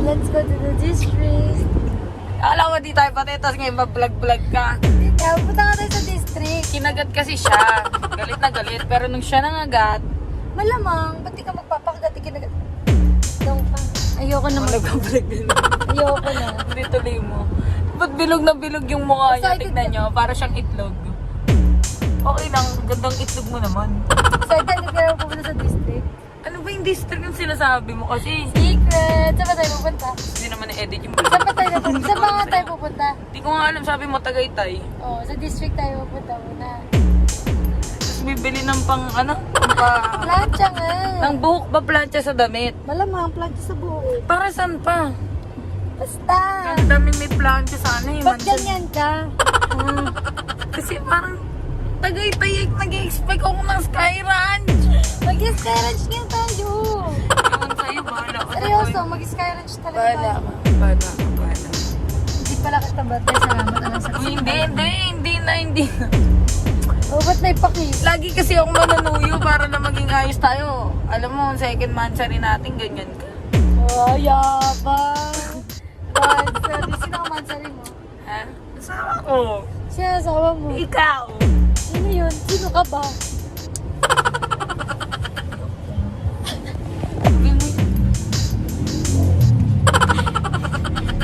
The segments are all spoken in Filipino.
Let's go to the district. Alam mo, di tayo pati, tapos ngayon mag-vlog-vlog ka. Punta nga tayo sa district. Kinagat kasi siya. Galit na galit. Pero nung siya nangagat, Malamang, ba't di ka magpapakagat? Ikinagat. Doon ka. Ayoko na nagpa-vlog din. Ayoko na. Hindi tuloy mo. Ba't bilog na bilog yung mukha niya? Excited Tignan ka. nyo, para siyang itlog. Okay lang, gandang itlog mo naman. Excited na kaya pupunta sa district. Ano ba yung district yung sinasabi mo? Kasi Secret! Saan ba tayo pupunta? hindi naman na-edit yung Saan ba tayo pupunta? Saan ba nga tayo pupunta? Hindi ko nga alam, sabi mo Tagaytay. Oh, sa district tayo pupunta muna. Tapos bibili ng pang ano? Pa, Plancha nga. ng buhok ba plancha sa damit? Malamang, plancha sa buhok. Para saan pa? Basta. Ang dami may plancha sa ano eh. Ba't mansion. ganyan ka? Ah, kasi parang Tagaytay, nag-expect ako ng Sky Ranch. Mag-sky ranch nga tayo. Ewan sa'yo, bahala ka. Seryoso, mag-sky ranch talaga Bahala tayo. ka. Bahala ka, bahala. Hindi pala kita birthday. Salamat na sa Uy, hindi na. Oh, ba't na ipakis? Lagi kasi ako manunuyo para na maging ayos tayo. Alam mo, second mansari natin, ganyan ka. Oh, yabang. Mansari. Sino ang mansari mo? Ha? Asawa ko. Sino ang asawa mo? Ikaw. Sino yun? Sino ka ba?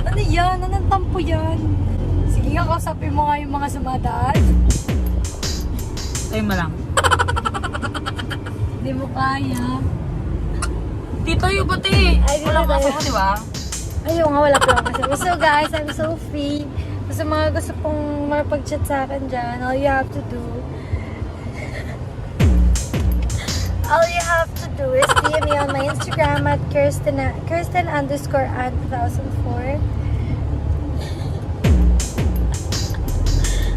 Ano yan? Anong tampo yan? Sige nga, kausapin mo nga yung mga sumadaan. Tayo mo lang. Hindi mo kaya. Dito yung pati. Ay, dito Walang tayo. kaso ko, di ba? Ayaw nga, wala pa kasi. So guys, I'm Sophie. Sa mga gusto pong makapag-chat sa akin dyan, all you have to do is DM me on my Instagram at Kirsten_Ann2004.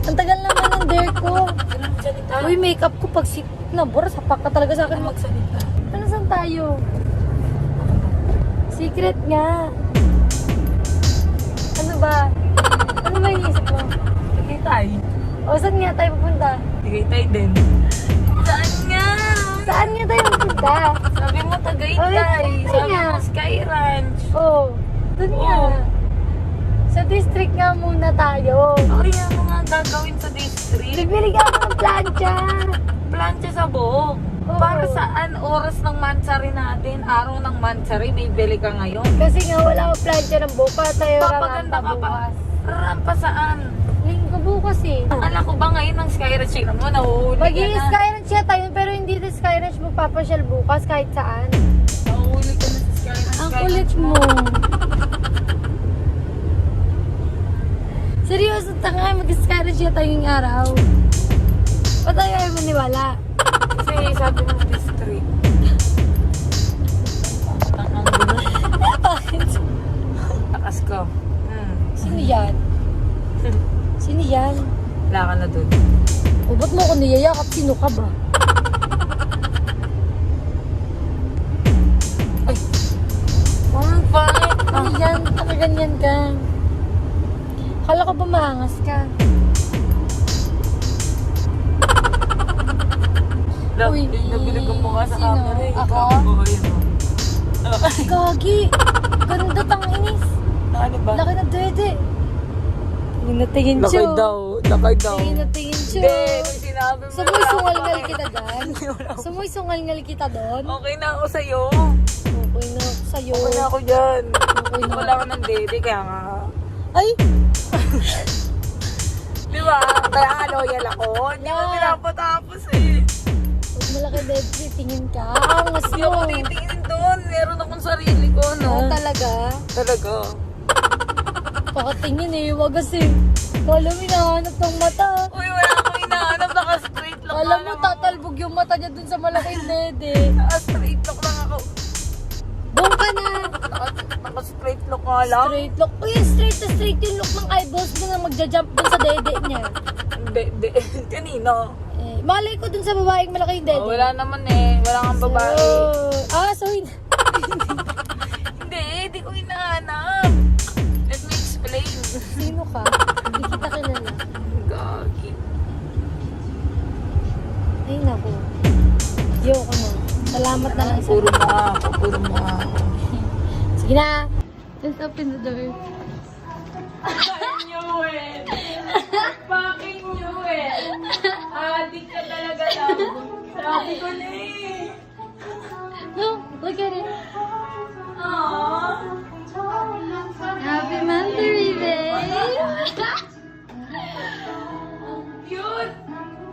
Ang tagal naman ng dare ko. Magsalita. Uy, makeup ko pag nabura, sapak ka talaga sa akin. Magsalita. Ano, saan tayo? Secret nga. Ano ba? Ano ba iniisip mo? Tagaytay. O, saan nga tayo pupunta? Tagaytay din. Saan nga? Saan nga tayo pupunta? Sabi mo Tagaytay. Ay, Sabi nga. mo Sky Ranch. Oh, doon nga. Oo. Sa district nga muna tayo. Ay, ano nga gagawin sa district? Bibili ka ako ng plancha. Plancha sa buhok. Oo. Para saan oras ng mansari natin? Araw ng mansari, bibili ka ngayon. Kasi nga wala akong plancha ng buka. Tayo Papaganda rampa ka pa. bukas. Rampa saan? Linggo bukas eh. Alam ko ba ngayon ng Sky Ranch? Tingnan mo, nahuhuli ka na. Mag-i-sky ranch siya tayo, pero hindi sa sky ranch magpapasyal bukas kahit saan. Nahuhuli ka na sa Sky Ranch. Ang Sky kulit Ranch mo. Seryoso, tanga, mag-sky ranch siya tayong araw. Ba't tayo ayaw maniwala? Kasi sabi mo district. Ang gulo. Bakit? Takas ko. Sino yan? Sino yan? Wala ka na dun. O, ba't mo ako niyayakap? Sino ka ba? Ay! Ang pangit! Ano yan? Nakaganyan ka. Akala ko ba maangas ka? Uy, Nabilig ang mukha sa sino? camera eh. Ako? Oo, yun o. Gagi! Ganda tanginis! Ano ba? Laki na dede! Tingin na tingin, Lakay Chu. daw. Lakay daw. Tingin na tingin, Chu. Hindi, may sinabi mo. Sumoy wala sungal-ngal pa kita eh. doon. Sumoy sungal-ngal kita doon. Okay na ako sa'yo. Okay na ako sa'yo. Okay na ako dyan. Okay na. Wala ko ng dede, kaya nga. Ay! Di ba? Kaya nga loyal ako. Hindi ko Yeah. pinapatapos eh. Huwag malaki dede, tingin ka. Angas Hindi ako mo. titingin doon. Meron akong sarili ko, no? Oo, talaga. Talaga. Pakatingin eh, wagas eh. Kala mo hinahanap ng mata. Uy, wala akong hinahanap. Naka-straight lock Alam nga mo, lang tatalbog yung mata niya dun sa malaking dede. ako. Naka-straight lock lang ako. Doon ka na. Naka-straight lock nga lang. Straight look. Uy, straight na straight yung look ng eyeballs mo na magja-jump dun sa dede niya. Hindi. Kanino? Eh, malay ko dun sa babaeng malaking dede. Oh, wala naman eh. Wala kang babae. So Hindi ko hinahanap. Let me explain. sino ka? Hindi kita kilala. Gagi. Ay, naku. Ayoko na. Salamat na lang sa... Puro mukha ako. Sige na. Let's open the door. I knew it! Fucking knew it! Adik ka talaga lang. Sabi ko na eh. No, look at it. Aww. Happy Monday, babe. Cute!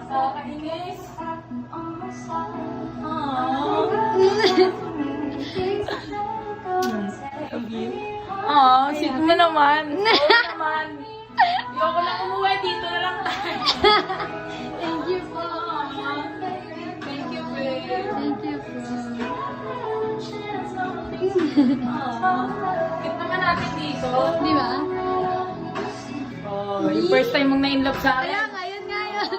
Nakakainis. Aww. Aww, sweet mo naman. Oo naman. Ayoko na umuwi. Dito na lang tayo. Thank you po. Thank you, babe. Thank you po. Cute naman natin dito. Di ba? Oh, yung first time mong na-inlove sa akin. Kaya nga, yun nga yun.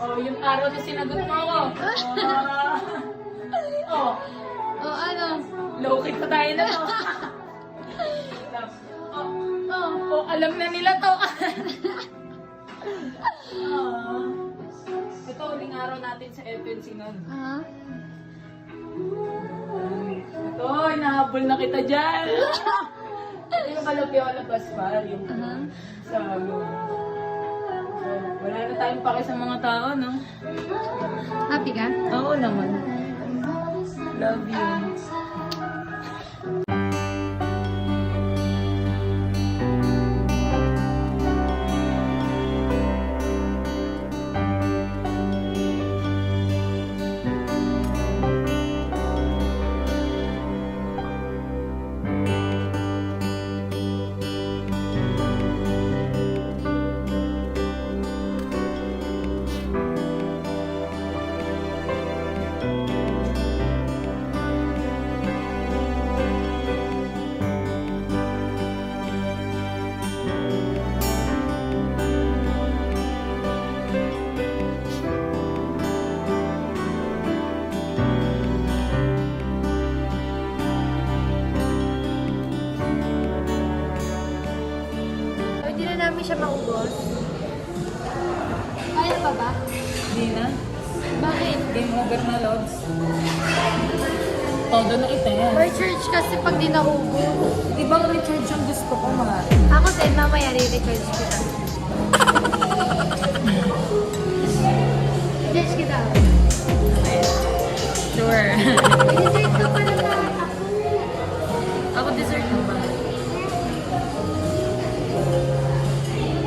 Oh, yung araw na sinagot mo ako. Oh, O ano? low-key pa tayo na to. Oh, alam na nila to. Ito, uling araw natin sa FNC nun. Ah? Ito, inahabol na kita dyan. Ito yung Kalopiola Gaspar, yung sa wala na tayong pake sa mga tao, no? Happy ka? Oo naman. Love you. Hindi na namin siya maubos. Kaya pa ba? Hindi na. Bakit? Game over na, Lods. Todo na kita yan. For church kasi pag di naubos. Di ba recharge ang gusto ko, Mari? Ako din, mamaya re-recharge kita. Recharge kita. Sure. Dessert ka pala na ako. Ako dessert mo ba?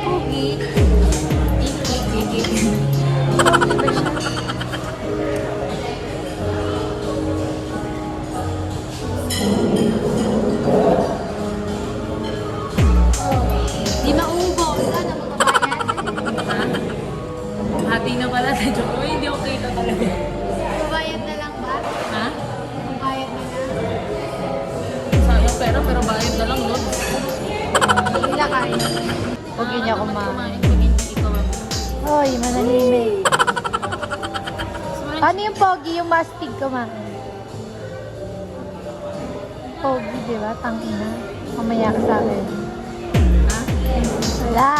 Cookie. Iki. Cookie ba siya? Di maubos. Ano, magbabayad? Ha? Hati na pala sa joke. Uy, hindi okay na talaga. Magbabayad na lang ba? Ha? Magbayad na lang. Sayang pera, pero bayad na lang, Lods. Hila kain. Huwag yun niya kumain. Kumain pag hindi ikaw ang... Hoy, manahimik. Paano yung pogi, yung mastig kumain? Pogi, di ba? Tangina. Mamaya ka sa akin. Ha? Wala.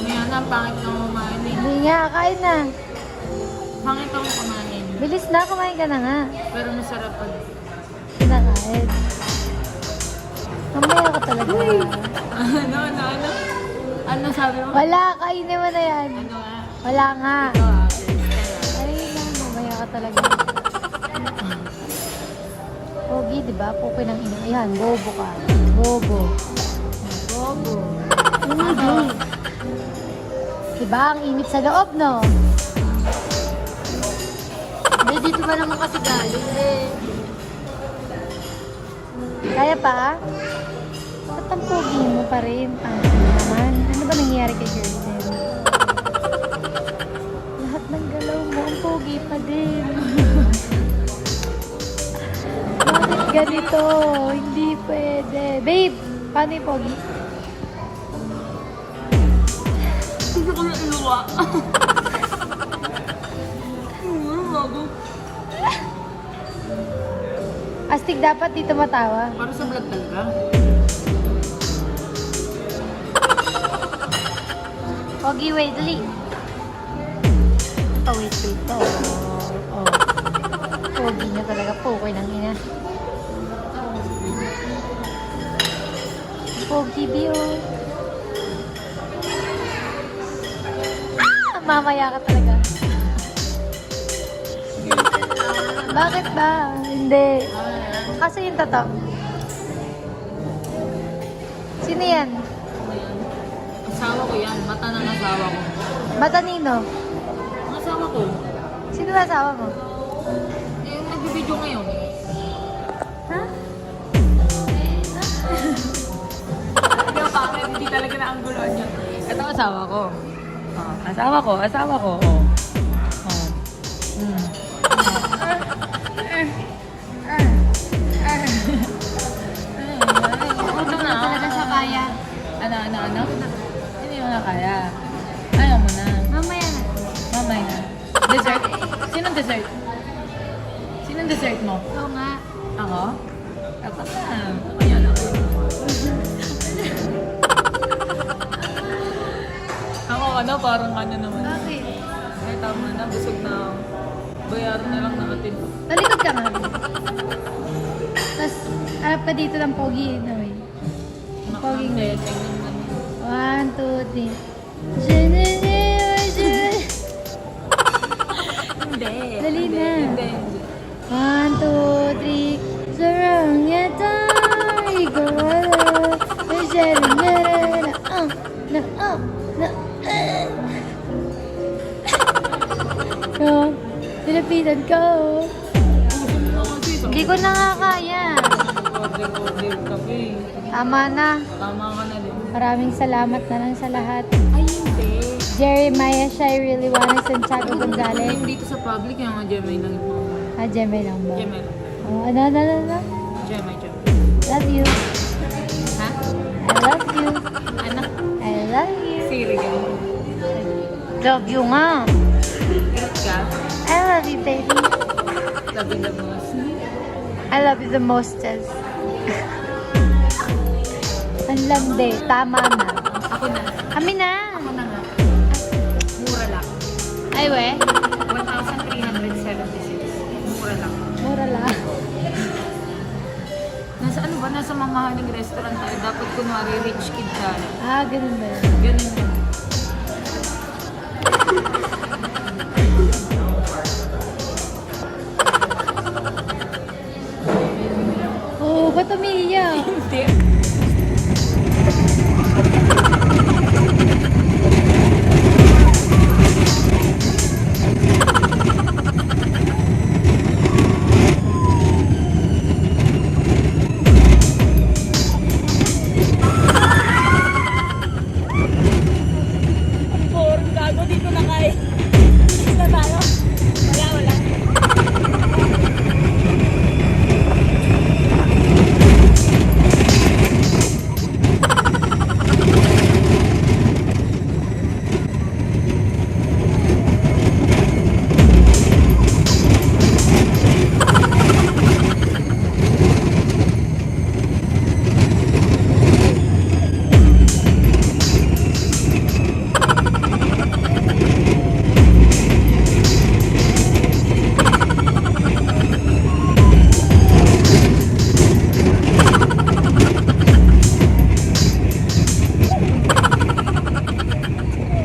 Ngayon na, pangit kang kumain eh. Hindi nga, kain na. Pangit kang kumain. Bilis na, kumain ka na nga. Pero masarap pag... Kinakain. Mamaya ka talaga. Ano? Ano sabi mo? Wala, kainin mo na yan. Ano nga? Wala nga. Ito ah. Ay na, mamaya ka talaga. Pogi, di ba? Pukoy ng ina. Ayan, bobo ka. Bobo. Bobo. Ano? Diba? Ang init sa loob, no? Hindi, dito pa naman kasi galing. Kaya pa? Ba't ang pogi mo pa rin? Ang naman. Ano ba nangyayari kay Kirsten? Lahat ng galaw mo, ang pogi pa din. Bakit ganito? Hindi pwede. Babe, paano yung pogi? Hindi ko na iluwa. Bago. Astig dapat dito matawa. Para sa vlog talaga. Pogi, wait, dali. Oh, wait. Oh. TV, oh. Ah! Mamaya ka talaga. Bakit ba? Hindi. Kasi yung totoo. Sino yan? Asawa ko yan. Mata ng asawa ko. Mata nino? Ang asawa ko. Sino ba asawa mo? Yung nagbibideo ngayon. Ha? Ikaw bakit hindi talaga na ang gulo niya? Ito asawa ko. Oh, asawa ko. Oh. Oh. Mm. Hindi na talaga siya kaya. Ano? Hindi mo na kaya. Ayaw mo na. Mamaya na. Mamay na. Dessert? Sinong dessert? Sinong dessert mo? Oo nga. Ako? Ako na. Ako yan. Ako ano, parang ano naman. Bakit? Ay, tama na. Busog na ako. Bayaran na lang natin. Talikod ka nga. Tapos, harap ka dito ng pogi. No, eh. Pogi nga. Tingnan 1, 2, 3. Hindi. Dali na. Hindi. 1, 2, 3. Sarang yata. Igawala. Sharing na. No. Nilapitan ko. Hindi ko na nga kaya. Order kape. Tama na. Tama ka na din. Maraming salamat na lang sa lahat. Ay, hindi. Jeremiah Shai Really Wanna Santiago Gonzalez. Yung dito sa public, yung mga Gemay lang ito. Ah, Gemay lang ba? Gemay lang. Oh, ano? Gemay. Love you. Ha? I love you. Anak? I love you. Siri ka. Love you nga. Irot ka? I love you, baby. Sabi na mo. I love you the mostest. Ang landi. Tama na. Ako na. Kami na. Ako na nga. Mura lang. Ay, we. 1,376. Mura lang. Mura lang. Nasa ano ba? Nasa mamahaling restaurant tayo. Dapat kunwari rich kid tayo. Ah, ganun ba yun? Ganun yun. Oh, ba't umiiyak? Hindi. Gago dito na kayo. Dito na tayo. Wala.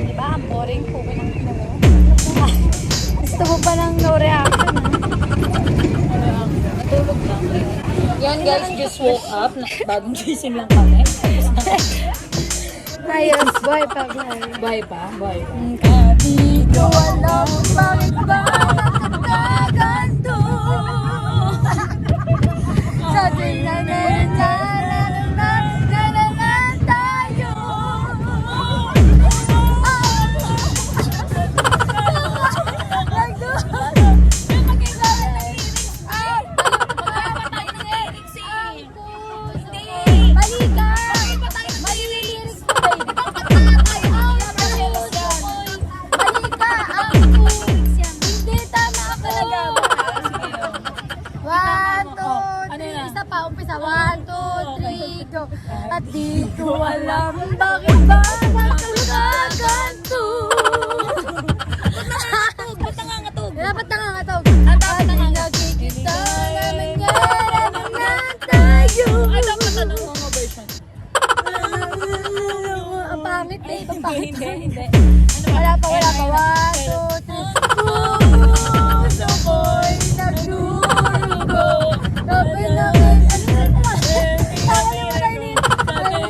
Diba? Ang boring po ko ng gusto mo pa ng no reaction, ha? Natulog lang. Yan guys, just woke up. Bagong gising lang kami. Ayos, boy pa, boy. Bye pa. Di ko alam bakit ba nakakaganto. Sabi na tayo. Umpisa, 1, 2, 3, go. At di ko alam bakit ba nakakaganto. Ba't nangangatog? Dapat nangangatog. Ang dapat nakikita namin yan na tayo. Ay, dapat ano mga version? Hindi. Wala pa. 1, 2, 3. Puso ko'y nagdurugo. Sabi namin, sabi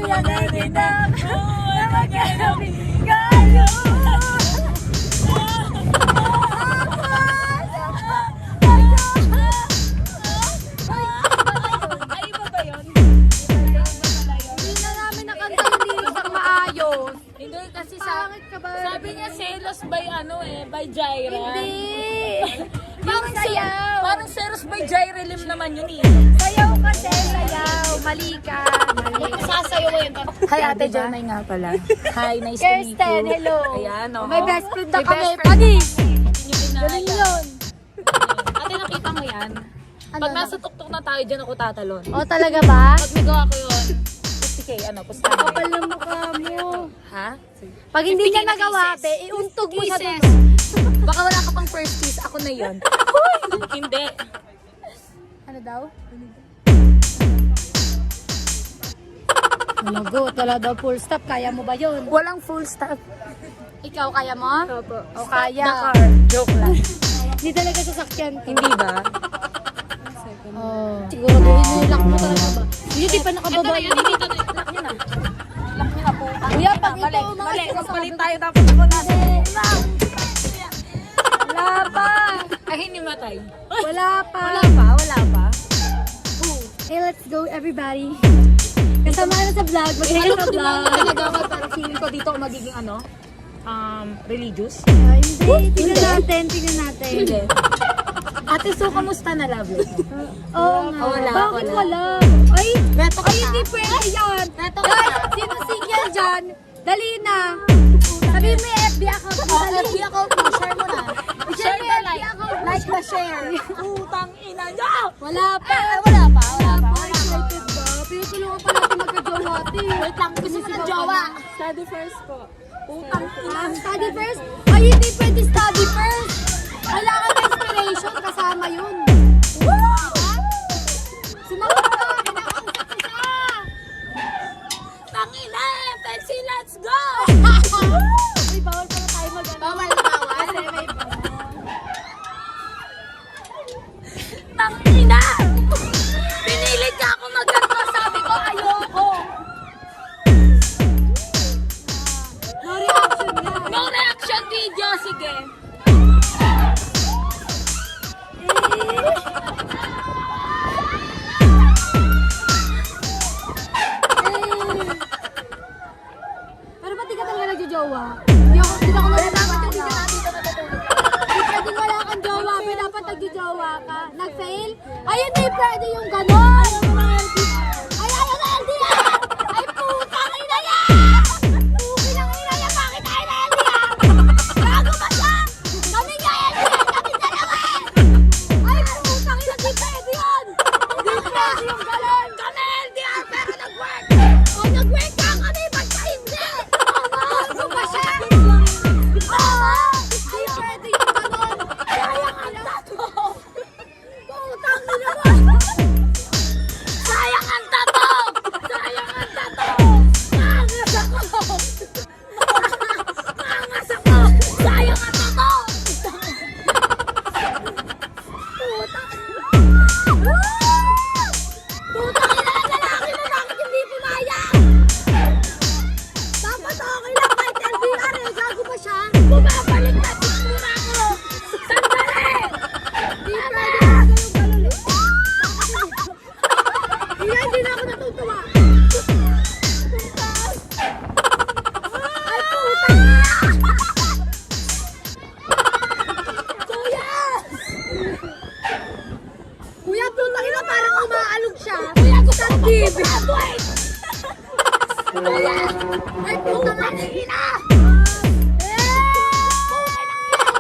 mo tayo din na magkakabi kayo. Ay, iba ba yun? Hindi na namin nakanta yung lyrics ang maayos. Hindi, kasi Pangit ka ba? sabi niya selos by by Jaira. Hindi. Parang sayaw. Parang selos by Jaira Lim naman yun eh. Sayaw kasi, sayaw. Mali ka. Mali. Sasayaw mo yun. Hi, Ate Janay nga pala. Hi, nice to meet you. Kirsten, hello. Ayan, oh. May best friend na May kami. best friend. Padi. Hindi nyo Galing pinaya. yun. Ate, nakita mo yan? Ano Pag na? nasa tuktok na tayo, dyan ako tatalon. O, talaga ba? Pag nagawa ko yun, 50k, pustahan. Kapal ng mukha mo. Ha? Pag hindi 50K niya na nagawa, kisses. be, iuntog mo sa Kisses. dulo. Baka wala ka pang first kiss, ako na yun. Hindi. Ano daw? Malagot, wala daw full stop. Kaya mo ba yun? Walang full stop. Ikaw, kaya mo? Opo. O kaya? The car. Joke lang. Hindi talaga sasakyan ko. Hindi ba? Oh. Siguro inilak mo talaga ba? Hindi pa Ito nakababa na yun, dito na. Lock nyo na. Lock nyo na po. Kuya, pag ito, Mali, mga mali. sinasabi Magpalit ko. tayo, dapat ako nasa. Wala pa. Ay, hindi matay. Wala pa. Wala pa. Hey, let's go everybody. Kasama na sa vlog. Mag-record sa vlog. Nagagawa, pero feeling ko dito ako magiging religious. Hindi. Tingnan natin. Hindi. Ate, so kamusta na, lovely? Oo nga. Wala, Bakit wala. wala? Ay, Beto ka ay, na. hindi pwede yan. Beto ka Guys, na. sino single dyan? Dali na. Sabihin mo yung FB account mo. Dali. FB account mo, share mo na. Share Share mo the yung FB like. account mo. Like the share. Utang ina nyo! Wala pa. Wala pa. Excited ba? Pinutulungan pa natin magka-jowa natin. Wait lang, gusto ko ng jowa. Study first po. Utang ina. Study first? Ay, hindi pwede study first. Kailangan ng inspiration kasama yun. Sumagot ka. Kinakausap kita. Tangina, Pepsi, let's go! Uy, bawal pala tayo mag-ano. Bawal. Kasi may Tangina! Pinilit ka ako maganda. Sabi ko, ayoko. no reaction nga. No reaction video, sige. Pero ba't di ka talaga nagjo-jowa? Hindi ako nagjo-jowa. Hindi pwedeng wala kang jowa, pero dapat nagjo-jowa ka. Nag-fail? Ay, hindi pwede yung gano'n! Ay, ayaw na LDR! Ay, putang ina yan! Putang ina yan! Bakit tayo na LDR? Gago ba siya? Kami nga LDR! Kami dalawa! Ay, putang ina! Di pwede yun! Di pwede yung gano'n! Kami LDR, pero nag-work. O, nag-work ka kami! Ba't ka hindi? Gago ba siya? Oo! Di pwede yung gano'n! Sayang ang tato! Putang ina mo! Sayang ang tato! Sayang ang tato! Angas ako! Angas ako! Sayang ang tato! Putang ina ang lalaki mo! Bakit hindi pumayag? Dapat okay lang kahit LDR eh! Gago ba siya? Bumabalik na muna ako! Sandali! Di pwede yung gano'n eh! Hindi na ako natutuwa! Ay, putang ina! Kuya! Kuya, putang ina, parang umaalog siya. Kuya, gusto ko mag-graduate! Kuya! Ay, putang ina!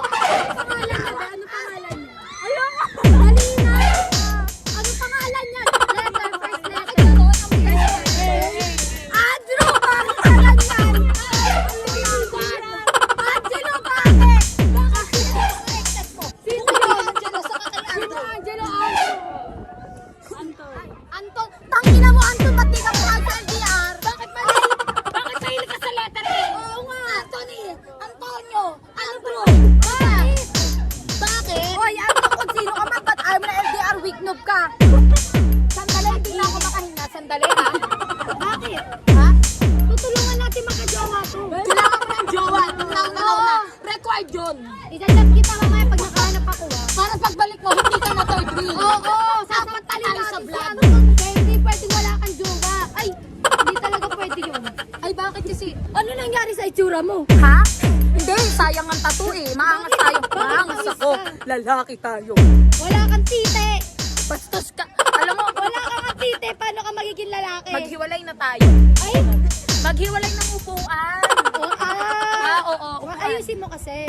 Ano pangalan niya? Dali na! Ano pangalan niya? Letter, first letter. Andrew! Bakit pangalan yan? Angelo, bakit? Sino yun? Sino Angelo? Anton. Tangina mo, Anton, ba't di ka pumayag sa LDR? Bakit mali? Bakit mahilig ka sa letter A? Oo nga. noob ka. Sandali, hindi na ako makahinga. Sandali, ha? Bakit? Ha? Tutulungan natin makajowa to. Kailangan mo ng jowa. Nang na. Required yun. Isa-chat kita mamaya pag nakahanap ako, ha? Para pagbalik mo, hindi ka na third wheel. Oo, sasapantalin tayo natin sa si vlog. Anton. Kaya hindi pwedeng wala kang jowa. Ay, hindi talaga pwede yun. Ay, bakit kasi? Ano nangyari sa itsura mo? Ha? Hindi, sayang ang tattoo eh. Maangas Bakit? tayo. Bakit Maangas pawis ako. ka? Lalaki tayo. Wala kang tite. Bastos ka. Alam mo, Wala kang tite. Paano ka magiging lalaki? maghiwalay na tayo. Ay, Maghiwalay ng upuan. Oo. ayusin mo kasi.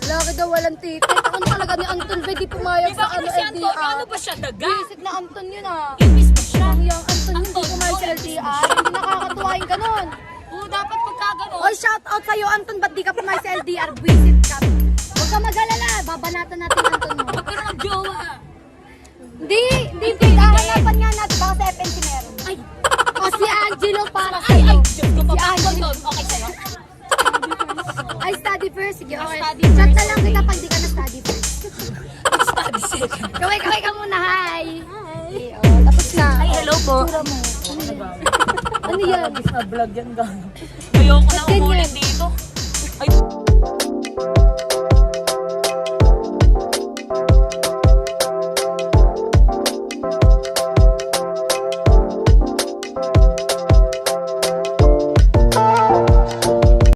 Lalaki daw walang tite. Ano talaga ni Anton ba di pumayag sa ano Antonio, LDR? ano ba siya? Daga? Visit na Anton yun ah. Ibis ba siya? Ang yung Anton yun di Anton, pumayag sa oh, LDR. Hindi nakakatuwa yung ganun. Oo, dapat pagkagano. Oy, shout out sa'yo Anton. Ba't di ka pumayag sa LDR? Visit ka. Huwag ka mag-alala. Babanatan natin yung Anton mo. Magkaroon ng jowa. Hindi. Hahanapan nga natin. Baka sa FNC meron. Ay, O si Angelo para ay, sa'yo. Diyos ko, papasok ko Angelo. doon. Okay sa'yo? Ay, study first. Sige, okay. Study Chat first, na lang kita pag di ka na study first. Study second. Kaway ka muna, hi. Hi. Oh, tapos na. Ay, hello po. Tura mo. Ano yan? Na vlog yan, gano'n. Ayoko na Ba't ganyan? umulit dito. Ay,